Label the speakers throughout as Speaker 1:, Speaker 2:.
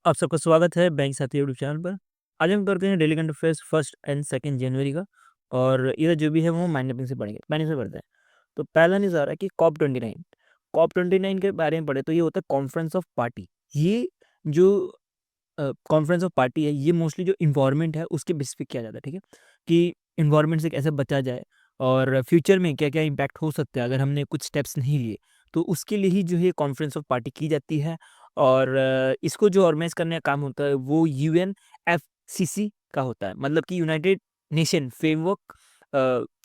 Speaker 1: आप सबका स्वागत है बैंक साथी यूट्यूब चैनल पर। आज हम करते हैं डेली करंट अफेयर्स 1 एंड 2 जनवरी का। और इधर जो भी है वो माइंड मैपिंग से पढ़ेंगे, मैंने से पढ़ते हैं। तो पहला न्यूज़ आ रहा है कि कॉप 29 के बारे में पढ़े तो ये होता है कॉन्फ्रेंस ऑफ पार्टी। ये जो कॉन्फ्रेंस ऑफ पार्टी है, ये मोस्टली जो इन्वायरमेंट है उसके बेस पे किया जाता है, ठीक है? कि इन्वायरमेंट से कैसे बचा जाए और फ्यूचर में क्या-क्या इम्पैक्ट हो सकता है अगर हमने कुछ स्टेप्स नहीं लिए। तो उसके लिए ही जो है कॉन्फ्रेंस ऑफ पार्टी की जाती है। और इसको जो ऑर्गेनाइज़ करने का काम होता है वो यूएनएफसीसी का होता है, मतलब कि United nation framework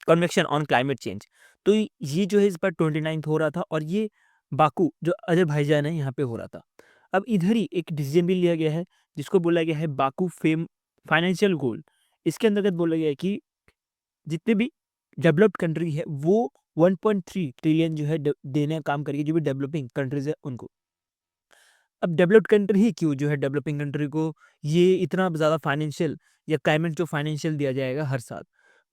Speaker 1: convention on climate change. तो ये जो है इस बार 29th हो रहा था और ये बाकू जो अज़रबैजान है यहाँ पे हो रहा था। अब इधर ही एक डिसीजन भी लिया गया है जिसको बोला गया है बाकू फेम फाइनेंशियल गोल। इसके अंतर्गत बोला गया है कि जितने भी डेवलप्ड कंट्री है वो 1.3 ट्रिलियन जो है देने का काम करेगी, जो भी डेवलपिंग कंट्रीज है उनको। अब डेवलप्ड कंट्री ही क्यों, जो है डेवलपिंग कंट्री को ये इतना ज़्यादा फाइनेंशियल या क्लाइमेट जो फाइनेंशियल दिया जाएगा हर साल।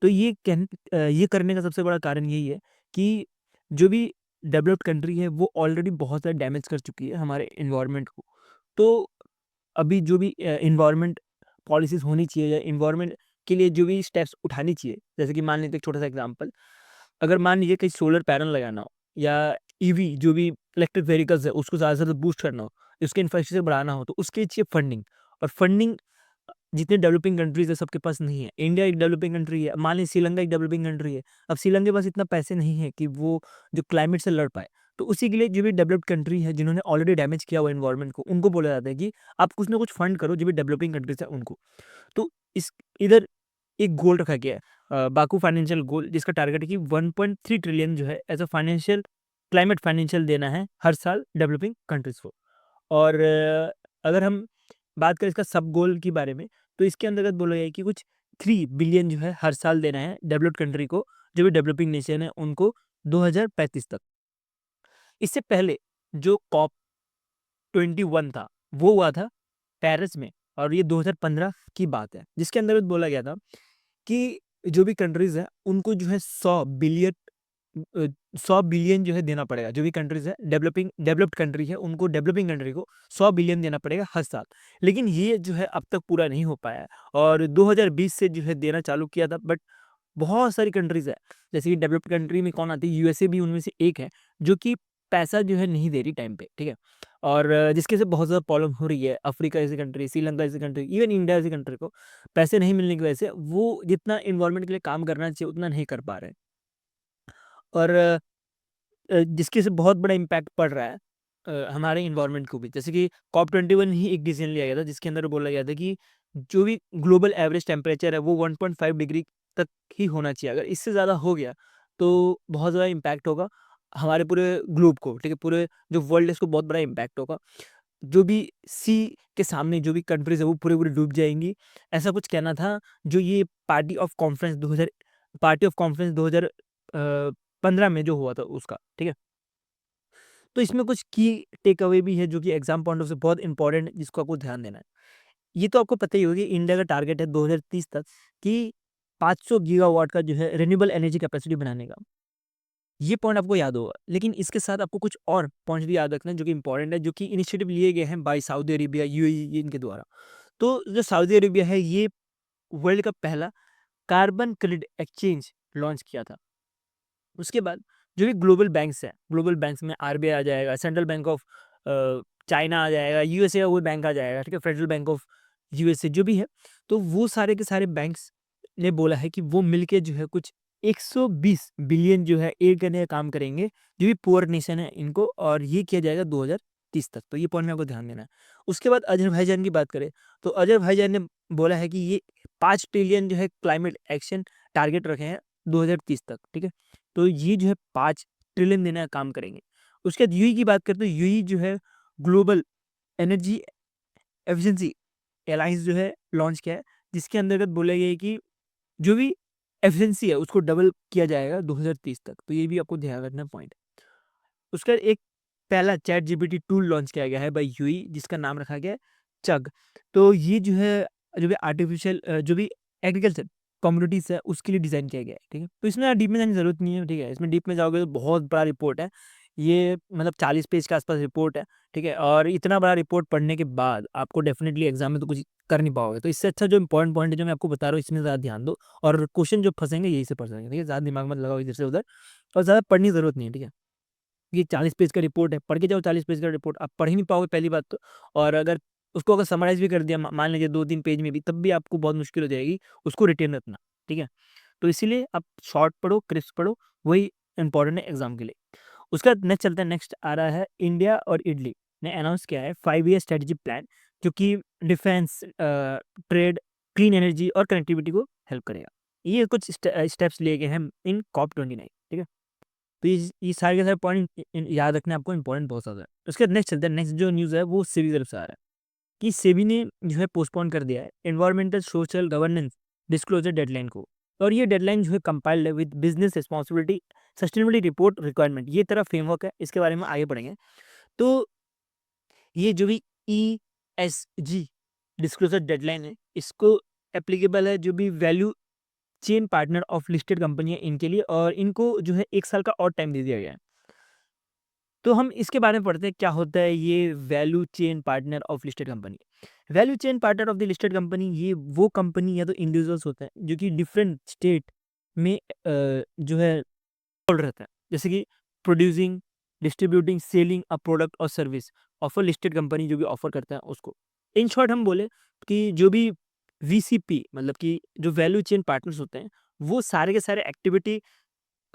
Speaker 1: तो ये करने का सबसे बड़ा कारण यही है कि जो भी डेवलप्ड कंट्री है वो ऑलरेडी बहुत ज़्यादा डैमेज कर चुकी है हमारे एनवायरनमेंट को। तो अभी जो भी एनवायरनमेंट पॉलिसीज़ होनी चाहिए या एनवायरनमेंट के लिए जो भी स्टेप्स उठानी चाहिए, जैसे कि मान लीजिए एक छोटा-सा एग्ज़ाम्पल, अगर मान लीजिए कहीं सोलर पैनल लगाना हो या ईवी जो भी इलेक्ट्रिक व्हीकल्स है उसको ज़्यादा से ज़्यादा बूस्ट करना हो, उसके इंफ्रास्ट्रक्चर बढ़ाना हो, तो उसके लिए चाहिए फंडिंग। और फंडिंग जितने डेवलपिंग कंट्रीज़ है सबके पास नहीं है। इंडिया एक डेवलपिंग कंट्री है, मान लीजिए श्रीलंका एक डेवलपिंग कंट्री है। अब श्रीलंका के पास इतना पैसे नहीं है कि वो जो क्लाइमेट से लड़ पाए। तो उसी के लिए जो भी डेवलप्ड कंट्री है जिन्होंने ऑलरेडी डैमेज किया हुआ एनवायरनमेंट को, उनको बोला जाता है कि आप कुछ ना कुछ फंड करो जो भी डेवलपिंग कंट्रीज़ है उनको। तो इस इधर एक गोल रखा गया है, बाकू फाइनेंशियल गोल, जिसका टारगेट है कि 1.3 ट्रिलियन जो है as a financial climate financial देना है हर साल डेवलपिंग कंट्रीज़ को। और अगर हम बात करें इसका सब गोल के बारे में, तो इसके अंतर्गत बोला गया है कि कुछ 3 बिलियन जो है हर साल देना है डेवलप्ड कंट्री को, जो भी डेवलपिंग नेशन है उनको 2035 तक। इससे पहले जो कॉप 21 था, वो हुआ था पेरिस में और ये 2015 की बात है, जिसके अंतर्गत बोला गया था कि जो भी कंट्रीज़ हैं, उनको जो है 100 बिलियन जो है देना पड़ेगा। जो भी कंट्रीज़ हैं, डेवलप्ड कंट्री है, उनको डेवलपिंग कंट्री को 100 बिलियन देना पड़ेगा हर साल। लेकिन ये जो है अब तक पूरा नहीं हो पाया है और 2020 से जो है देना चालू किया था, बट बहुत सारी कंट्रीज़ हैं, जैसे कि डेवलप्ड कंट्री में कौन आती है, यूएसए भी उनमें से एक है, जो कि पैसा जो है नहीं दे रही टाइम पे, ठीक है? और जिसकी वजह से बहुत ज़्यादा प्रॉब्लम हो रही है। अफ्रीका जैसी कंट्री, श्रीलंका जैसी कंट्री, इवन इंडिया जैसी कंट्री को पैसे नहीं मिलने की वजह से वो जितना एनवायरनमेंट के लिए काम करना चाहिए, उतना नहीं कर पा रहे हैं। और जिसकी वजह से बहुत बड़ा इम्पैक्ट पड़ रहा है हमारे एनवायरनमेंट को भी। जैसे कि कॉप 21 ही एक डिसीजन लिया गया था, जिसके अंदर बोला गया था कि जो भी ग्लोबल एवरेज टेम्परेचर है, वो 1.5 डिग्री तक ही होना चाहिए। अगर इससे ज़्यादा हो गया, तो बहुत ज़्यादा इम्पैक्ट होगा हमारे पूरे ग्लोब को, ठीक है? पूरे जो वर्ल्ड है, इसको बहुत बड़ा इम्पैक्ट होगा। जो भी सी के सामने जो भी कंट्रीज़ है, वो पूरे-पूरे डूब जाएँगी। ऐसा कुछ कहना था, जो ये पार्टी ऑफ कॉन्फ्रेंस 15 में जो हुआ था उसका, ठीक है? तो इसमें कुछ की टेक अवे भी है जो कि एग्ज़ाम पॉइंट ऑफ से बहुत इम्पोर्टेंट है, जिसको आपको ध्यान देना है। ये तो आपको पता ही होगा कि इंडिया का टारगेट है 2030 तक कि 500 गीगावाट का जो है रिन्यूएबल एनर्जी कैपेसिटी बनाने का। ये पॉइंट आपको याद होगा, लेकिन इसके साथ आपको कुछ और पॉइंट्स भी याद रखना है जो कि इम्पोर्टेंट है, जो कि इनिशिएटिव लिए गए हैं बाय सऊदी अरेबिया, यूएई इनके द्वारा। तो जो सऊदी अरेबिया है, ये वर्ल्ड का पहला कार्बन क्रेडिट एक्सचेंज लॉन्च किया था। उसके बाद जो भी ग्लोबल बैंक्स में आरबीआई आ जाएगा, सेंट्रल बैंक ऑफ चाइना आ जाएगा, यूएसए का वो बैंक आ जाएगा, ठीक है? फेडरल बैंक ऑफ यूएसए जो भी है, तो वो सारे के सारे बैंक्स ने बोला है कि वो मिलके जो है कुछ 120 बिलियन जो है एड करने का काम करेंगे, जो भी पुअर नेशन है इनको, और ये किया जाएगा 2030 तक। तो ये पॉइंट में आपको ध्यान देना है। उसके बाद अज़रबैजान की बात करें, तो अज़रबैजान ने बोला है कि ये 5 ट्रिलियन जो है क्लाइमेट एक्शन टारगेट रखे हैं 2030 तक, ठीक है? तो ये जो है 5 ट्रिलियन देने का काम करेंगे। उसके बाद यूएई की बात करें तो यूएई जो है ग्लोबल एनर्जी एफिशिएंसी अलायंस जो है लॉन्च किया है, जिसके अंतर्गत बोला गया है कि जो भी एफिशिएंसी है उसको डबल किया जाएगा 2030 तक। तो ये भी आपको ध्यान रखना पॉइंट है। उसका एक पहला चैट जीपीटी टूल लॉन्च किया गया है बाय यूएई, जिसका नाम रखा गया है चग। तो ये जो है जो भी जो भी एग्रीकल्चर कम्युनिटीज़ है उसके लिए डिज़ाइन किया गया है, ठीक है? तो इसमें डीप में जाने की ज़रूरत नहीं है, ठीक है? इसमें डीप में जाओगे तो बहुत बड़ा रिपोर्ट है। ये मतलब 40 पेज के आसपास रिपोर्ट है, ठीक है? और इतना बड़ा रिपोर्ट पढ़ने के बाद आपको डेफ़िनेटली एग्ज़ाम में तो कुछ कर नहीं पाओगे। तो इससे अच्छा जो इम्पोर्टेंट पॉइंट है जो मैं आपको बता रहा हूँ इसमें ज़्यादा ध्यान दो और क्वेश्चन जो फँसेंगे यहीं से फँसेंगे, ठीक है? ज़्यादा दिमाग मत लगाओ इधर से उधर और ज़्यादा पढ़ने की ज़रूरत नहीं है, ठीक है? ये 40 पेज का रिपोर्ट है, पढ़ के जाओ 40 पेज का रिपोर्ट, आप पढ़ ही नहीं पाओगे पहली बात तो। और अगर उसको अगर समराइज़ भी कर दिया मान लीजिए 2-3 पेज में भी, तब भी आपको बहुत मुश्किल हो जाएगी उसको रिटेन रखना, ठीक है? तो इसीलिए आप शॉर्ट पढ़ो, क्रिस्प पढ़ो, वही इम्पोर्टेंट है एग्ज़ाम के लिए। उसके बाद नेक्स्ट चलते हैं, नेक्स्ट आ रहा है इंडिया और इटली ने अनाउंस किया है 5 ईयर स्ट्रेटेजी प्लान जो कि डिफेंस, ट्रेड, क्लीन एनर्जी और कनेक्टिविटी को हेल्प करेगा। ये कुछ स्टेप्स लिए गए हैं इन कॉप 29, ठीक है? तो ये सारे के सारे पॉइंट याद रखने आपको इंपॉर्टेंट बहुत ज़्यादा है। उसके बाद नेक्स्ट चलते हैं, नेक्स्ट जो न्यूज़ है वो सेबी की तरफ से आ रहा है कि सेबी ने जो है पोस्टपोन कर दिया है environmental social governance disclosure deadline को। और ये डेडलाइन जो है कंपाइल्ड है with business responsibility sustainability report requirement, ये तरह फ्रेमवर्क है, इसके बारे में आगे बढ़ेंगे। तो ये जो भी E S G disclosure deadline है इसको एप्लीकेबल है जो भी value chain partner of listed company है इनके लिए, और इनको जो है 1 साल का और टाइम दे दिया गया है। तो हम इसके बारे में पढ़ते हैं क्या होता है ये value chain partner of listed company. Value chain partner of the listed company ये वो कंपनी या तो इंडिविजुअल्स होते हैं जो कि डिफरेंट स्टेट में जो है इन्वॉल्व रहता है, जैसे कि producing, distributing, selling a product और सर्विस ऑफर लिस्टेड कंपनी जो भी ऑफर करता है उसको। इन शॉर्ट हम बोले कि जो भी वीसीपी मतलब कि जो वैल्यू चेन पार्टनर्स होते हैं वो सारे के सारे एक्टिविटी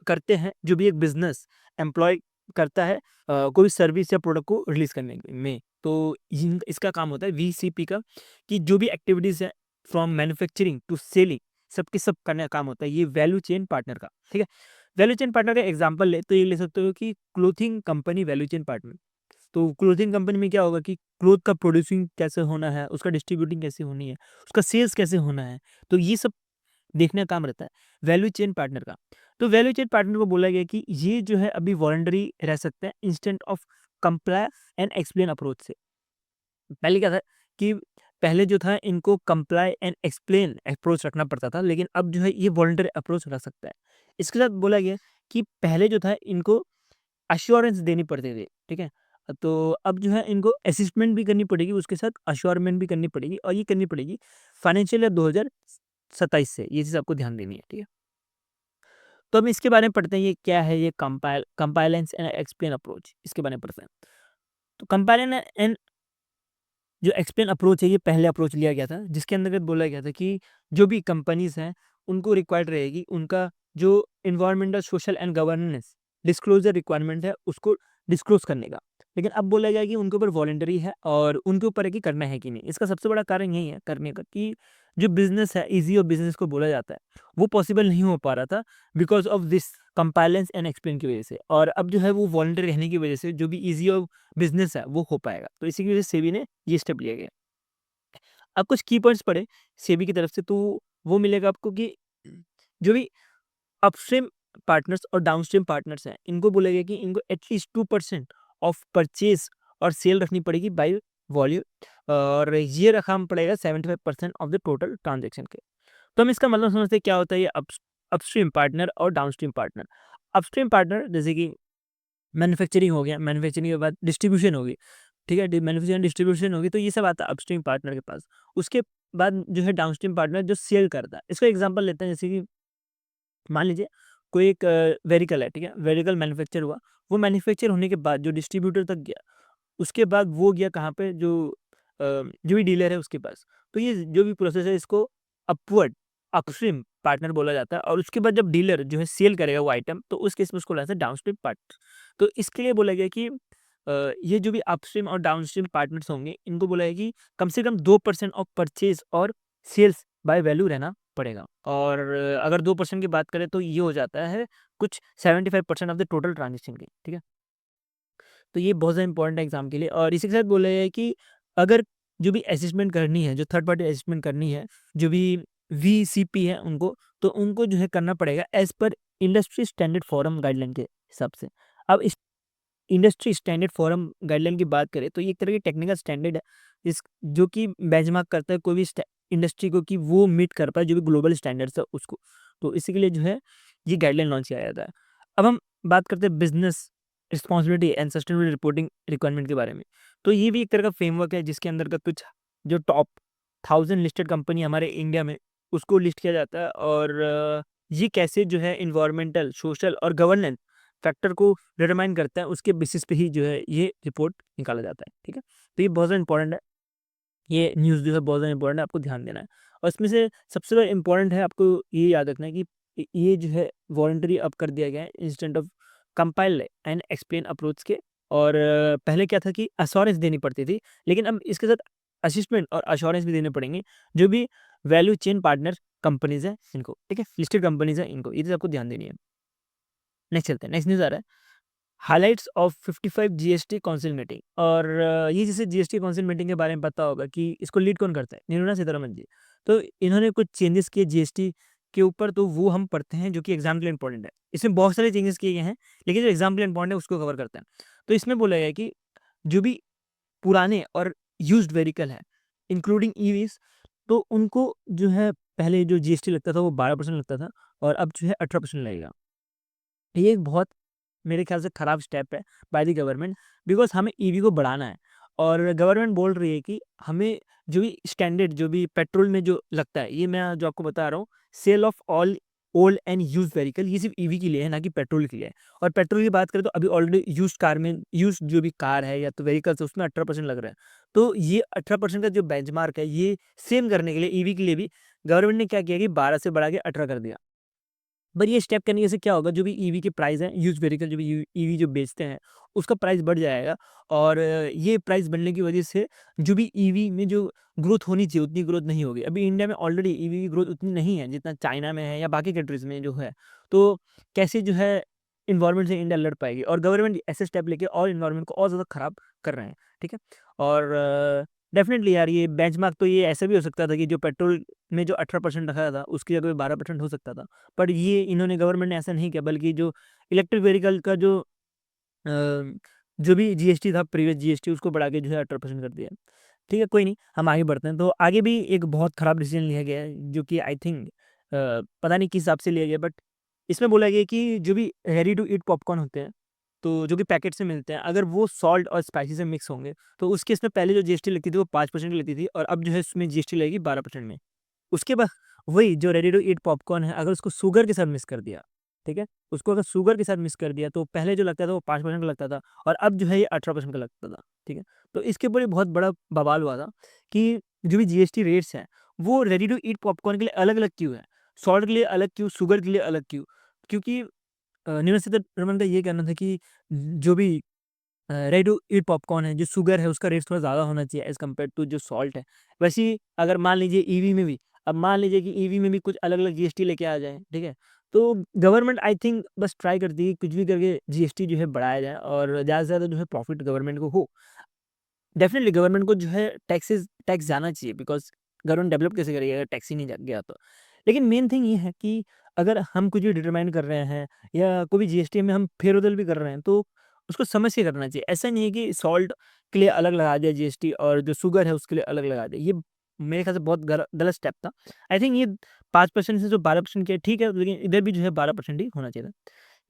Speaker 1: करते हैं जो भी एक बिजनेस एम्प्लॉय करता है कोई सर्विस या प्रोडक्ट को रिलीज करने में। तो इसका काम होता है वीसीपी का कि जो भी एक्टिविटीज है फ्रॉम मैन्युफैक्चरिंग टू सेलिंग सबके सब करने का काम होता है ये वैल्यू चेन पार्टनर का, ठीक है? वैल्यू चेन पार्टनर का एग्जांपल ले तो ये ले सकते हो कि clothing company value chain partner. तो क्लोथिंग कंपनी में क्या होगा कि क्लोथ का प्रोड्यूसिंग कैसे होना है, उसका डिस्ट्रीब्यूटिंग कैसे होनी है, उसका सेल्स कैसे होना है, तो ये सब देखने का काम रहता है वैल्यू चेन पार्टनर का। तो वैल्यू चेन पार्टनर को बोला गया कि ये जो है अभी वॉलंटरी रह सकते हैं instant of comply and explain approach से। पहले क्या था कि पहले जो था इनको कंप्लाई एंड एक्सप्लेन अप्रोच रखना पड़ता था, लेकिन अब जो है ये वॉलंटरी अप्रोच रख सकता है। इसके साथ बोला गया कि पहले जो था इनको अश्योरेंस देनी पड़ती थी, ठीक है? तो अब जो है इनको असेसमेंट भी करनी पड़ेगी, उसके साथ अश्योरमेंट भी करनी पड़ेगी, और ये करनी पड़ेगी फाइनेंशियल ईयर 2027 से। ये चीज़ आपको ध्यान देनी है, ठीक है? तो हम इसके बारे में पढ़ते हैं ये क्या है, ये कंपाइलेंस एंड एक्सप्लेन अप्रोच, इसके बारे में पढ़ते हैं। तो कंपाइलेंस एंड जो एक्सप्लेन अप्रोच है ये पहले अप्रोच लिया गया था जिसके अंतर्गत बोला गया था कि जो भी कंपनीज हैं उनको रिक्वायर्ड रहेगी उनका जो environmental social and governance disclosure requirement है उसको डिस्क्लोज करने का। लेकिन अब बोला गया कि उनके ऊपर वॉलंटरी है और उनके ऊपर है कि करना है कि नहीं। इसका सबसे बड़ा कारण यही है करने का कि जो बिजनेस है इजी और बिजनेस को बोला जाता है वो पॉसिबल नहीं हो पा रहा था because of this compliance and explain की वजह से, और अब जो है वो वॉलंटरी रहने की वजह से जो भी इजी और बिजनेस है वो हो पाएगा। तो इसी की वजह से सेबी ने ये स्टेप लिया गया। अब कुछ की पॉइंट्स पढ़े सेबी की तरफ से तो वो मिलेगा आपको कि जो भी अपस्ट्रीम पार्टनर्स और डाउनस्ट्रीम पार्टनर्स हैं इनको बोला गया कि इनको एटलीस्ट 2% ऑफ परचेज और सेल रखनी पड़ेगी बाय वॉल्यूम, और ये रकम पड़ेगा 75% ऑफ द टोटल ट्रांजेक्शन के। तो हम इसका मतलब समझते हैं क्या होता है ये अपस्ट्रीम पार्टनर और डाउनस्ट्रीम पार्टनर। अपस्ट्रीम पार्टनर जैसे कि मैन्युफैक्चरिंग हो गया, मैन्युफैक्चरिंग के बाद डिस्ट्रीब्यूशन होगी, ठीक है? मैन्युफैक्चरिंग डिस्ट्रीब्यूशन होगी तो ये सब आता है अपस्ट्रीम पार्टनर के पास। उसके बाद जो है डाउनस्ट्रीम पार्टनर जो सेल करता है। इसका एग्जांपल लेते हैं जैसे कि मान लीजिए कोई एक व्हीकल है, ठीक है? व्हीकल मैन्युफैक्चर हुआ, वो मैन्युफैक्चर होने के बाद जो डिस्ट्रीब्यूटर तक गया, उसके बाद वो गया कहाँ पे जो भी डीलर है उसके पास। तो ये जो भी प्रोसेस है इसको अपवर्ड अपस्ट्रीम पार्टनर बोला जाता है, और उसके बाद जब डीलर जो है सेल करेगा वो आइटम तो उस केस में उसको बोला जाता है डाउनस्ट्रीम पार्टनर। तो इसके लिए बोला गया कि ये जो भी अपस्ट्रीम और डाउनस्ट्रीम पार्टनर्स होंगे इनको बोला है कि कम से कम 2% ऑफ परचेज और सेल्स बाय वैल्यू रहना पड़ेगा। और अगर 2% की बात करें तो ये हो जाता है कुछ 75% ऑफ द टोटल ट्रांजेक्शन की, ठीक है? तो ये बहुत ज़्यादा इंपॉर्टेंट है एग्जाम के लिए। और इसी के साथ बोला है कि अगर जो भी असेसमेंट करनी है, जो थर्ड पार्टी असेसमेंट करनी है, जो भी वीसीपी है उनको, तो उनको जो है करना पड़ेगा as per industry standard forum guideline के हिसाब से। अब इस इंडस्ट्री स्टैंडर्ड फोरम गाइडलाइन की बात करें तो ये एक तरह की टेक्निकल स्टैंडर्ड है इस जो कि बेंचमार्क करता है कोई भी इंडस्ट्री को कि वो मीट कर पाए जो भी ग्लोबल स्टैंडर्ड्स है उसको। तो इसी के लिए जो है ये गाइडलाइन लॉन्च किया जाता है। अब हम बात करते हैं business responsibility and sustainable reporting requirement के बारे में। तो ये भी एक तरह का फ्रेमवर्क है जिसके अंदर का कुछ जो टॉप 1000 लिस्टेड कंपनी हमारे इंडिया में उसको लिस्ट किया जाता है, और ये कैसे जो है इन्वायरमेंटल, सोशल और गवर्नेंस फैक्टर को डिटरमाइन करता है, उसके बेसिस पे ही जो है ये रिपोर्ट निकाला जाता है। ठीक है, तो ये बहुत ज़्यादा इंपॉर्टेंट है। ये न्यूज़ जो है बहुत ज़्यादा इंपॉर्टेंट है, आपको ध्यान देना है। और इसमें से सबसे ज़्यादा इंपॉर्टेंट है आपको ये याद रखना है कि ये जो है वॉलंटरी अब कर दिया गया है instant of compile and explain approach के। और पहले क्या था कि अश्योरेंस देनी पड़ती थी, लेकिन अब इसके साथ असिस्टमेंट और अश्योरेंस भी देने पड़ेंगे जो भी वैल्यू चेन पार्टनर कंपनीज हैं इनको। ठीक है, लिस्टेड कंपनीज हैं इनको, ये चीज़ आपको ध्यान देनी है। नेक्स्ट चलते हैं, नेक्स्ट न्यूज़ आ रहा है highlights of 55 GST council meeting. और ये जैसे जीएसटी काउंसिल मीटिंग के बारे में पता होगा कि इसको लीड कौन करता है, निर्मला सीतारमन जी। तो इन्होंने कुछ चेंजेस किए जीएसटी के ऊपर, तो वो हम पढ़ते हैं जो कि एग्जाम के लिए इंपॉर्टेंट है। इसमें बहुत सारे चेंजेस किए गए हैं, लेकिन जो एग्जाम के लिए इंपॉर्टेंट है उसको कवर करते हैं। तो इसमें बोला गया है कि जो भी पुराने और यूज्ड व्हीकल है इंक्लूडिंग ईवीज, तो उनको जो है पहले जो जीएसटी लगता था वो 12% लगता था, और अब जो है 18% लगेगा। ये एक बहुत मेरे ख्याल से खराब स्टेप है बाय द गवर्नमेंट, बिकॉज़ हमें ईवी को बढ़ाना है। और गवर्नमेंट बोल रही है कि हमें जो भी स्टैंडर्ड जो भी पेट्रोल में जो लगता है, ये मैं जो आपको बता रहा हूँ, sale of all old and used vehicle, ये सिर्फ ईवी के लिए है, ना कि पेट्रोल के लिए है। और पेट्रोल की बात करें तो अभी ऑलरेडी यूज्ड कार में, यूज्ड जो भी कार है या तो व्हीकल्स है उसमें 18% लग रहा है। तो ये 18% का जो बेंचमार्क है, ये सेम करने के लिए ईवी के लिए भी गवर्नमेंट ने क्या किया कि 12 से बढ़ा के 18 कर दिया। पर ये स्टेप करने से क्या होगा, जो भी ईवी के प्राइस हैं, यूज्ड व्हीकल जो भी ईवी जो बेचते हैं, उसका प्राइस बढ़ जाएगा। और ये प्राइस बढ़ने की वजह से जो भी ईवी में जो ग्रोथ होनी चाहिए उतनी ग्रोथ नहीं होगी। अभी इंडिया में ऑलरेडी ईवी की ग्रोथ उतनी नहीं है जितना चाइना में है या बाकी कंट्रीज में जो है। तो कैसे जो है इन्वायरमेंट से इंडिया लड़ पाएगी, और गवर्नमेंट ऐसे स्टेप लेके और इन्वायरमेंट को और ज़्यादा खराब कर रहे हैं। ठीक है, और डेफिनेटली यार ये बेंचमार्क तो ये ऐसा भी हो सकता था कि जो पेट्रोल में जो 18% रखा था उसकी जगह पे 12% हो सकता था। पर ये इन्होंने गवर्नमेंट ने ऐसा नहीं किया, बल्कि जो इलेक्ट्रिक व्हीकल का अ, जो भी जीएसटी था, प्रीवियस जीएसटी, उसको बढ़ा के जो है 18% कर दिया। ठीक है, कोई नहीं, हम आगे बढ़ते हैं। तो आगे भी एक बहुत खराब डिसीजन लिया गया है जो कि आई थिंक पता नहीं किस हिसाब से लिया गया, बट इसमें बोला गया है कि जो भी रेडी टू ईट पॉपकॉर्न होते हैं, तो जो कि पैकेट से मिलते हैं, अगर वो सॉल्ट और स्पाइसी से मिक्स होंगे, तो उसके इसमें पहले जो जीएसटी लगती थी वो 5% की लगती थी, और अब जो है उसमें जीएसटी लगेगी 12% में। उसके बाद वही जो रेडी टू ईट पॉपकॉर्न है, अगर उसको शुगर के साथ मिक्स कर दिया, ठीक है? उसको अगर शुगर के साथ मिक्स कर दिया, तो पहले जो लगता था वो 5% का लगता था, और अब जो है ये 18% का लगता था, ठीक है? तो इसके ऊपर एक बहुत बड़ा बवाल हुआ था कि जो भी जीएसटी रेट्स हैं, वो रेडी टू ईट पॉपकॉर्न के लिए अलग-अलग क्यों है? सॉल्ट के लिए अलग क्यों? शुगर के लिए अलग क्यों? क्योंकि न्यूज़ से तो रमन का ये कहना था कि जो भी रेडी टू ईट पॉपकॉर्न है, जो शुगर है उसका रेट थोड़ा ज़्यादा होना चाहिए एज़ कम्पेयर टू जो सॉल्ट है। वैसे ही अगर मान लीजिए ईवी में भी, अब मान लीजिए कि ईवी में भी कुछ अलग-अलग जीएसटी लेके आ जाएँ, ठीक है? तो गवर्नमेंट आई थिंक बस ट्राई करती है कि कुछ भी करके जीएसटी जो है बढ़ाया जाए और ज़्यादा से ज़्यादा जो है प्रॉफिट गवर्नमेंट को हो। डेफ़िनेटली गवर्नमेंट को जो है टैक्स जाना चाहिए, बिकॉज़ गवर्नमेंट डेवलप कैसे करेगी अगर टैक्स ही नहीं जा गया तो। लेकिन मेन थिंग ये है कि अगर हम कुछ भी डिटरमाइन कर रहे हैं या कोई भी जीएसटी में हम फेर-बदल भी कर रहे हैं, तो उसको समझ के करना चाहिए। ऐसा नहीं है कि सॉल्ट के लिए अलग लगा दिया जीएसटी और जो शुगर है उसके लिए अलग लगा दिया। ये मेरे ख़्याल से बहुत गलत स्टेप था। आई थिंक ये 5% से जो 12% किया ठीक है, लेकिन इधर भी जो है 12% ही होना चाहिए था।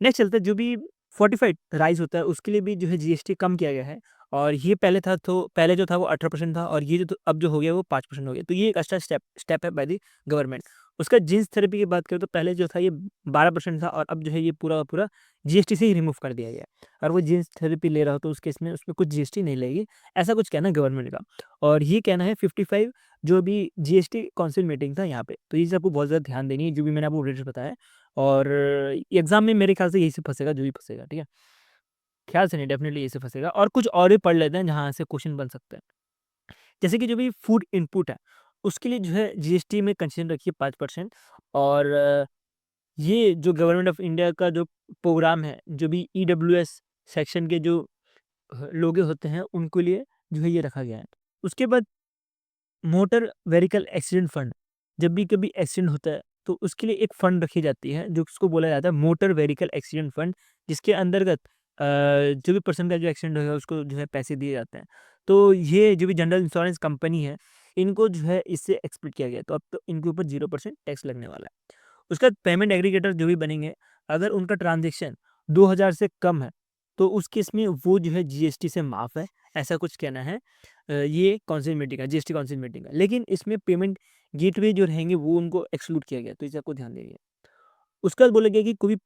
Speaker 1: नेक्स्ट चलते हैं, जो भी फोर्टिफाइड राइस होता है उसके लिए भी जो है जीएसटी कम किया गया है। और ये पहले था, तो पहले जो था वो 18% था, और ये जो अब जो हो गया वो 5% हो गया। तो ये एक अच्छा स्टेप है बाय द गवर्नमेंट। उसका जीन्स थेरेपी की बात करें तो पहले जो था ये 12% था, और अब जो है ये पूरा का पूरा जीएसटी से ही रिमूव कर दिया गया है। और वो जीन्स थेरेपी ले रहा हो तो उस केस में उसमें कुछ जीएसटी नहीं लगेगी, ऐसा कुछ कहना है गवर्नमेंट का। और ये कहना है 55 जो भी जीएसटी काउंसिल मीटिंग था यहाँ पे। तो ये चीज़ आपको बहुत ज़्यादा ध्यान देनी है, जो भी मैंने आपको रेट्स बताया। और एग्ज़ाम में मेरे ख़्याल से यही से फँसेगा जो भी फँसेगा, ठीक है? ख़्याल से नहीं, डेफ़िनिटली यही से फँसेगा। और कुछ और भी पढ़ लेते हैं जहाँ से क्वेश्चन बन सकते हैं। जैसे कि जो भी फूड इनपुट है, उसके लिए जो है जीएसटी में कंसेशन रखिए 5%। और ये जो गवर्नमेंट ऑफ इंडिया का जो प्रोग्राम है, जो भी ईडब्ल्यूएस सेक्शन के जो लोग होते हैं, उनके लिए जो है ये रखा गया है। उसके बाद मोटर व्हीकल एक्सीडेंट फंड, जब भी कभी एक्सीडेंट होता है तो उसके लिए एक फंड रखी जाती है जो उसको बोला जाता है मोटर व्हीकल एक्सीडेंट फंड, जिसके अंतर्गत जो भी पर्सन का जो एक्सीडेंट होगा उसको जो है पैसे दिए जाते हैं। तो ये जो भी जनरल इंश्योरेंस कंपनी है, इनको जो है इससे एक्सपेक्ट किया गया है, तो अब तो इनके ऊपर 0% टैक्स लगने वाला है। उसका पेमेंट एग्रीगेटर जो भी बनेंगे, अगर उनका ट्रांजेक्शन 2000 से कम है, तो उस केस में वो जो है जीएसटी से माफ़ है, ऐसा कुछ कहना है ये काउंसिल मीटिंग का, जीएसटी काउंसिल मीटिंग का। लेकिन इसमें पेमेंट गेटवे जो रहेंगे वो उनको एक्सक्लूड किया गया, तो इसे आपको ध्यान देनी है। उसके बाद बोला गया कि कोई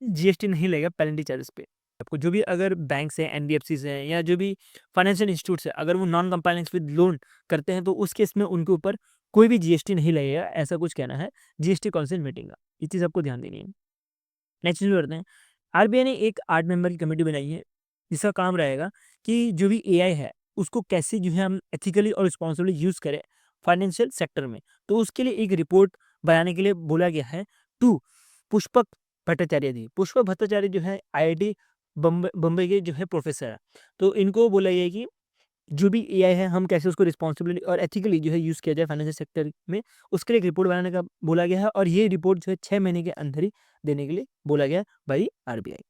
Speaker 1: जीएसटी नहीं लगेगा पेनल्टी चार्जेस पे। आपको जो भी अगर बैंक्स हैं, एनबीएफसीज़ हैं या जो भी फाइनेंशियल इंस्टीट्यूट्स हैं, अगर वो नॉन कंप्लायंस विद लोन करते हैं तो उस केस में उनके ऊपर कोई भी जीएसटी नहीं लगेगा, ऐसा कुछ कहना है जीएसटी काउंसिल मीटिंग का। ये चीज़ आपको ध्यान देनी है। नेक्स्ट चीज़ बढ़ते हैं। आरबीआई ने एक 8 मेंबर की कमेटी बनाई है, जिसका काम रहेगा कि जो भी एआई है, उसको कैसे जो है हम एथिकली और रिस्पॉन्सिबली यूज़ करें फाइनेंशियल सेक्टर में। तो उसके लिए एक रिपोर्ट बनाने के लिए बोला गया है टू पुष्पक भट्टाचार्य जी। पुष्पक भट्टाचार्य जो है आईआईटी बम्बई के जो है प्रोफेसर हैं। तो इनको बोला गया है कि जो भी एआई है हम कैसे उसको रिस्पॉन्सिबली और एथिकली जो है यूज़ किया जाए फाइनेंशियल सेक्टर में, उसके लिए एक रिपोर्ट बनाने का बोला गया है और ये रिपोर्ट जो है 6 महीने के अंदर ही देने के लिए बोला गया by RBI.